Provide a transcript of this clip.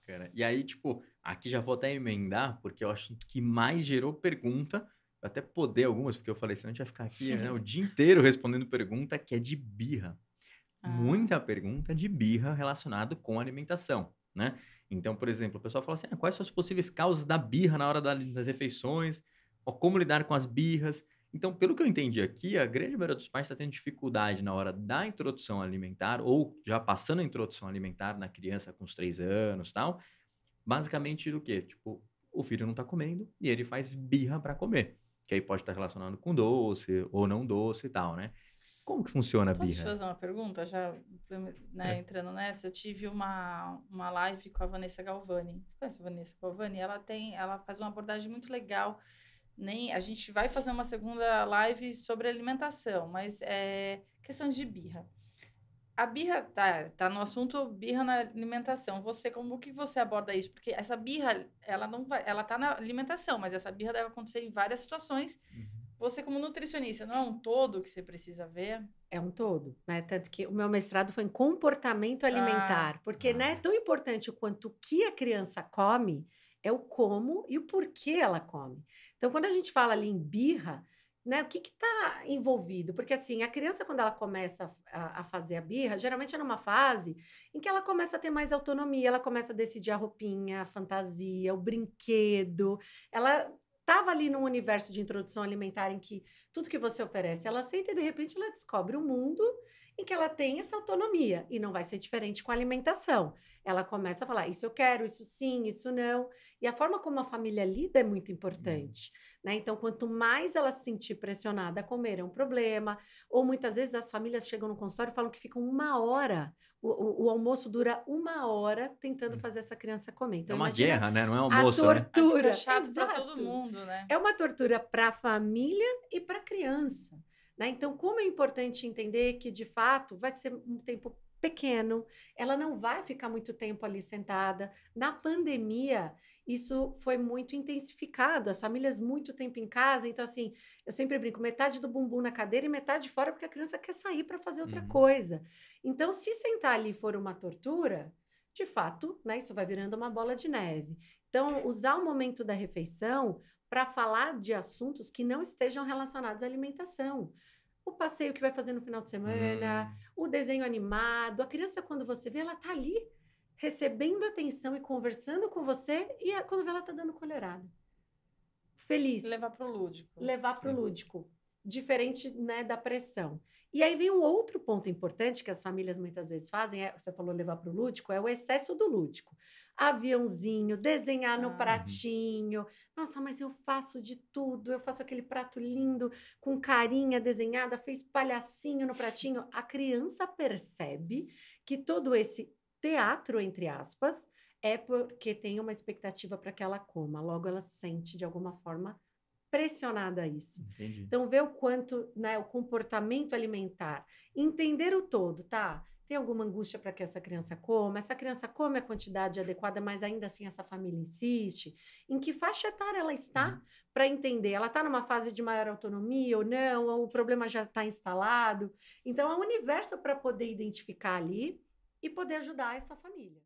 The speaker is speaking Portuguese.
Bacana. E aí, tipo, aqui já vou até emendar, porque é o assunto que mais gerou pergunta, eu até podei algumas, porque eu falei: "Senão a gente vai ficar aqui, né, o dia inteiro respondendo pergunta", que é de birra. Ah, Muita pergunta de birra relacionado com alimentação, né. Então, por exemplo, o pessoal fala assim: "Ah, quais são as possíveis causas da birra na hora das refeições? Ou como lidar com as birras?". Então, pelo que eu entendi aqui, a grande maioria dos pais está tendo dificuldade na hora da introdução alimentar ou já passando a introdução alimentar na criança com os 3 anos, tal, basicamente do quê? Tipo, o filho não está comendo e ele faz birra para comer, que aí pode estar relacionado com doce ou não doce e tal, né. Como que funciona a posso te birra? fazer uma pergunta? Já, né, entrando nessa, eu tive uma live com a Vanessa Galvani. Você conhece a Vanessa Galvani? Ela faz uma abordagem muito legal. Nem a gente vai fazer uma segunda live sobre alimentação, mas é questão de birra. A birra tá no assunto birra na alimentação. Você, como que você aborda isso? Porque essa birra, ela não vai, ela tá na alimentação, mas essa birra deve acontecer em várias situações. Uhum. Você, como nutricionista, não é um todo que você precisa ver? É um todo, né, tanto que o meu mestrado foi em comportamento Ah, alimentar, porque, né, Ah, tão importante quanto o que a criança come, é o como e o porquê ela come. Então, quando a gente fala ali em birra, né, o que está envolvido? Porque, assim, a criança quando ela começa a fazer a birra, geralmente é numa fase em que ela começa a ter mais autonomia, ela começa a decidir a roupinha, a fantasia, o brinquedo, ela estava ali num universo de introdução alimentar em que tudo que você oferece, ela aceita e de repente ela descobre um mundo em que ela tem essa autonomia e não vai ser diferente com a alimentação. Ela começa a falar: "Isso eu quero, isso sim, isso não". E a forma como a família lida é muito uhum. importante, né. Então, quanto mais ela se sentir pressionada a comer é um problema, ou muitas vezes as famílias chegam no consultório e falam que ficam 1 hora, o almoço dura 1 hora tentando Hum. fazer essa criança comer. É Então uma imagina guerra, né, não é a almoço, né. aí fica tortura. chato para todo Exato. mundo, né? É uma tortura para a família e para a criança, né. Então, como é importante entender que, de fato, vai ser um tempo pequeno, ela não vai ficar muito tempo ali sentada. Na pandemia, isso foi muito intensificado, as famílias muito tempo em casa, então, assim, eu sempre brinco, metade do bumbum na cadeira e metade fora, porque a criança quer sair para fazer outra Uhum. coisa. Então, se sentar ali for uma tortura, de fato, né, isso vai virando uma bola de neve. Então, usar o momento da refeição para falar de assuntos que não estejam relacionados à alimentação. O passeio que vai fazer no final de semana, Hum. o desenho animado, a criança quando você vê, ela está ali recebendo atenção e conversando com você e quando vê ela está dando colherada. Feliz, Levar para o lúdico. levar para o Sim. lúdico, diferente, né, da pressão. E aí vem um outro ponto importante que as famílias muitas vezes fazem, você falou levar para o lúdico, é o excesso do lúdico. Aviãozinho, desenhar no Ah, Uhum. pratinho. Nossa, mas eu faço de tudo, eu faço aquele prato lindo, com carinha desenhada, fez palhacinho no pratinho. A criança percebe que todo esse teatro, entre aspas, é porque tem uma expectativa para que ela coma, logo ela se sente de alguma forma pressionada a isso. Entendi. Então, ver o quanto, né, o comportamento alimentar, entender o todo, tá? Tem alguma angústia para que essa criança coma? Essa criança come a quantidade adequada, mas ainda assim essa família insiste? Em que faixa etária ela está? Uhum. Para entender, ela está numa fase de maior autonomia ou não? Ou o problema já está instalado? Então, é um universo para poder identificar ali e poder ajudar essa família.